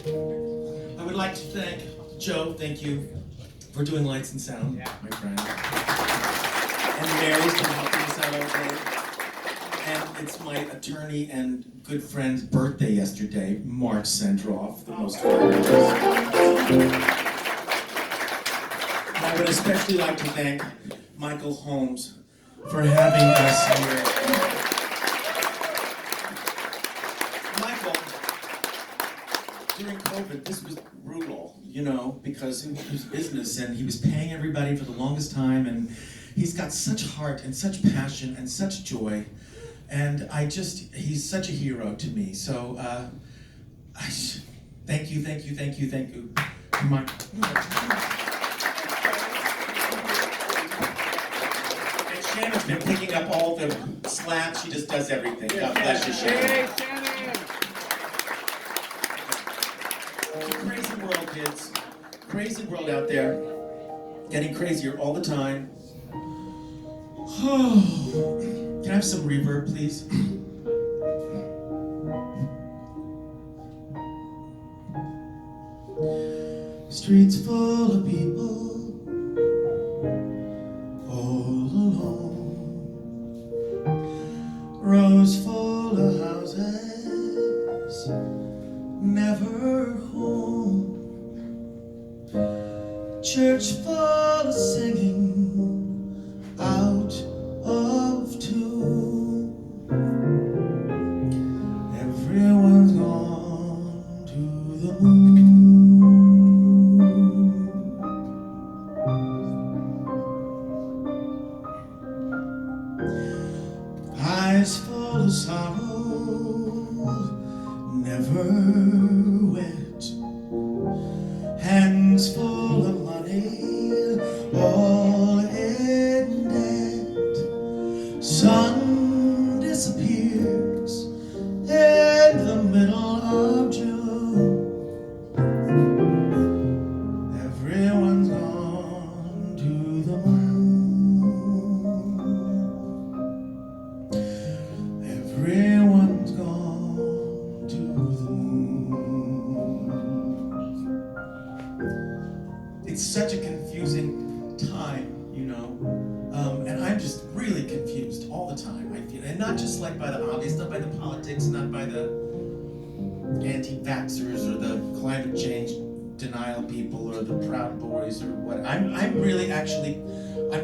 I would like to thank Joe, thank you, for doing lights and sound, my friend. And Mary's been helping us out all day. And it's my attorney and good friend's birthday yesterday, Mark Sendroff, the most gorgeous. And I would especially like to thank Michael Holmes for having us here. Michael, during COVID, this was brutal, you know, because it was business and he was paying everybody for the longest time, and he's got such heart and such passion and such joy. And he's such a hero to me. So, thank you. Michael. And Shannon's been picking up all the slack. She just does everything. God bless you, Shannon. It's a crazy world, kids. Crazy world out there. Getting crazier all the time. Can I have some reverb, please? Streets full of people, all alone. Rows full of houses, never home. Church full of singing, out of tune. Everyone's gone to the moon. Eyes full of sorrow, never wet. Hands full of money, all in debt. Sun disappears in the middle of June. Everyone's gone to the moon. Everyone's gone to the moon. It's such a confusing time, you know, and I'm just really confused all the time, I feel. And not just like by the obvious, not by the politics, not by the anti-vaxxers or the climate change denial people or the Proud Boys or what. I'm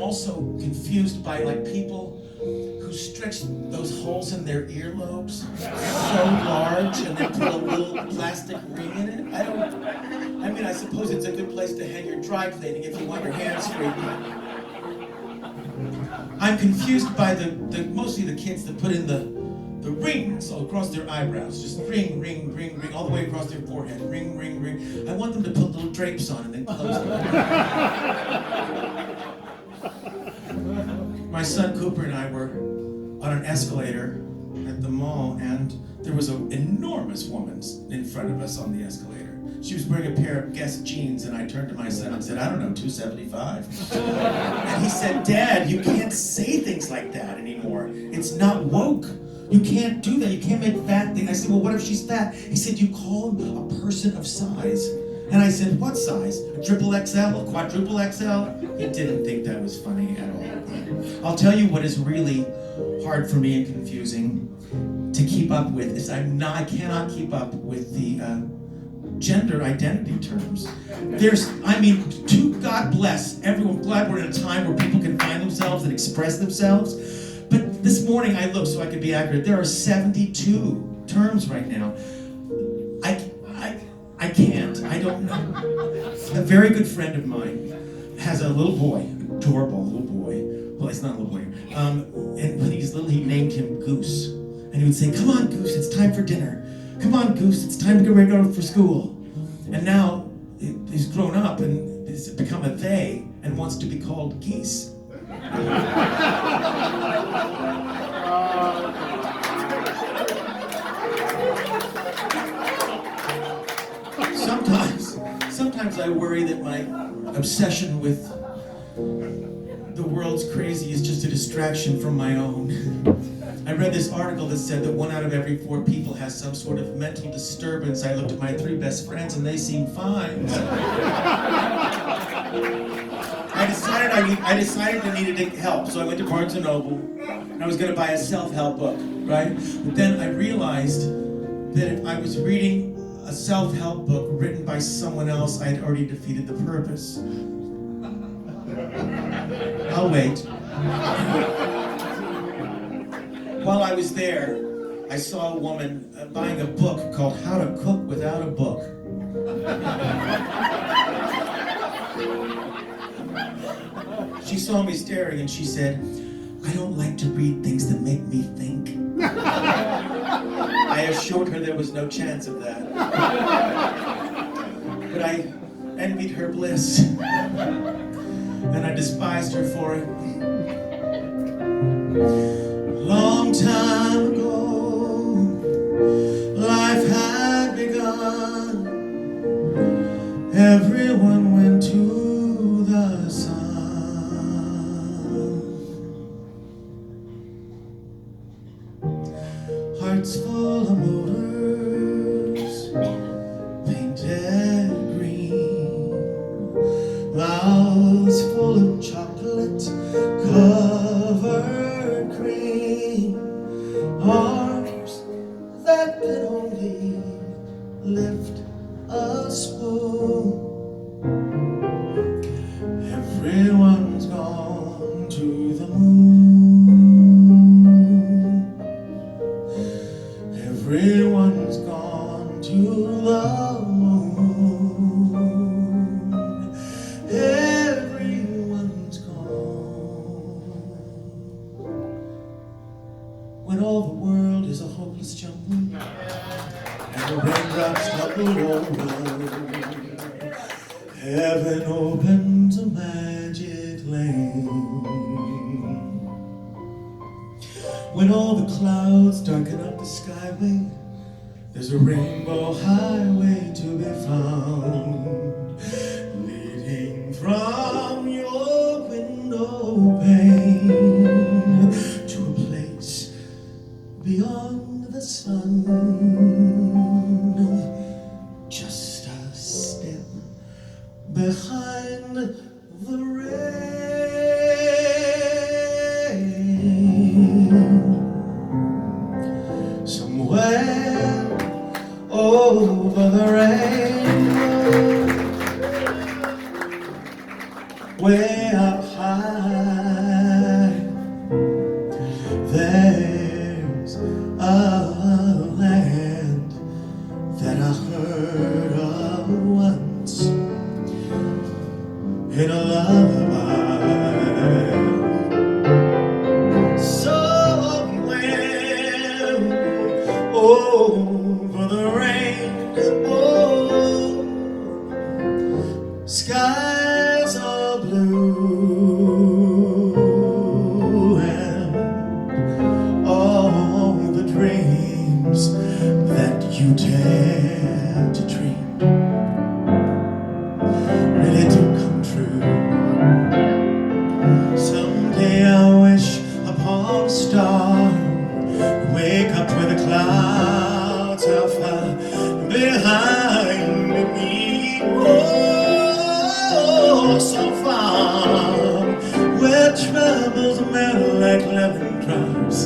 also confused by like people who stretch those holes in their earlobes so large and then put a little plastic ring in it. I suppose it's a good place to hang your dry cleaning if you want your hands free. I'm confused by mostly the kids that put in the rings all across their eyebrows. Just ring, all the way across their forehead. Ring. I want them to put little drapes on and then close them. My son Cooper and I were on an escalator at the mall, and there was an enormous woman in front of us on the escalator. She was wearing a pair of Guess jeans, and I turned to my son and said, I don't know, 275. And he said, Dad, you can't say things like that anymore. It's not woke. You can't do that. You can't make fat things. I said, well, what if she's fat? He said, you call a person of size. And I said, what size? A triple XL? A quadruple XL? He didn't think that was funny at all. I'll tell you what is really hard for me and confusing to keep up with is I cannot keep up with the gender identity terms. God bless everyone. Glad we're in a time where people can find themselves and express themselves. But this morning I looked so I could be accurate. There are 72 terms right now. I can't. I don't know. A very good friend of mine has a little boy, adorable little boy. Well, he's not a little boy. And when he's little, he named him Goose. And he would say, come on, Goose, it's time for dinner. Come on, Goose, it's time to get ready to go for school. And now he's grown up and has become a they and wants to be called Geese. Sometimes I worry that my obsession with the world's crazy is just a distraction from my own. I read this article that said that 1 out of every 4 people has some sort of mental disturbance. I looked at my 3 best friends and they seemed fine. I decided I needed help, so I went to Barnes & Noble, and I was going to buy a self-help book, right? But then I realized that if I was reading a self-help book written by someone else, I had already defeated the purpose. I'll wait. While I was there, I saw a woman buying a book called How to Cook Without a Book. She saw me staring and she said, "I don't like to read things that make me think." I assured her there was no chance of that. But I envied her bliss. And I despised her for it. Long time ago, life had begun. Everyone went to the sun. Hearts full of motors, painted green. Mouths full of chocolate covered cream. Arms that can only lift a spoon. Everyone's gone to the moon. Everyone's gone to the moon. Everyone's gone. When all the world is a hopeless jumble and the raindrops tumble over, heaven opens a magic lane. When all the clouds darken up the skyway, there's a rainbow highway to be found, leading from your window pane to a place beyond the sun. Just a step behind the rain, somewhere over the rainbow, way up high, there's a land that I heard of once in a lullaby. Somewhere over the rainbow, skies are blue, and all the dreams that you dare to dream really do come true. Someday I wish upon a star, wake up where the clouds are far behind me. Oh, so far, where troubles melt like lemon drops,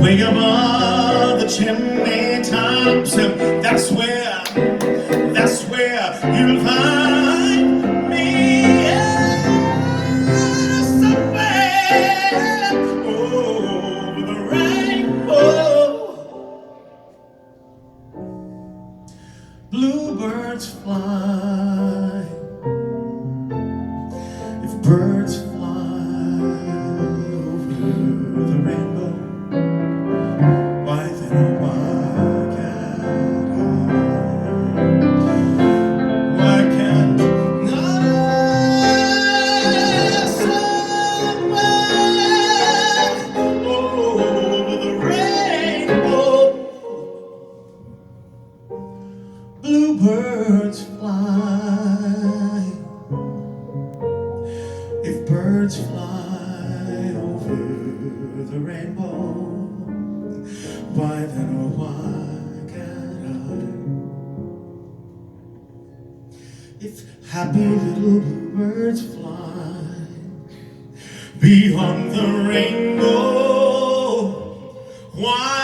way above the chimney tops, and that's where you'll find me. Somewhere over the rainbow, bluebirds fly. If birds fly over the rainbow, why then oh why can't I? Why can't I? Somewhere over the rainbow, bluebirds fly. If birds fly over the rainbow, Why then, oh why can't I? If happy little bluebirds fly beyond the rainbow, why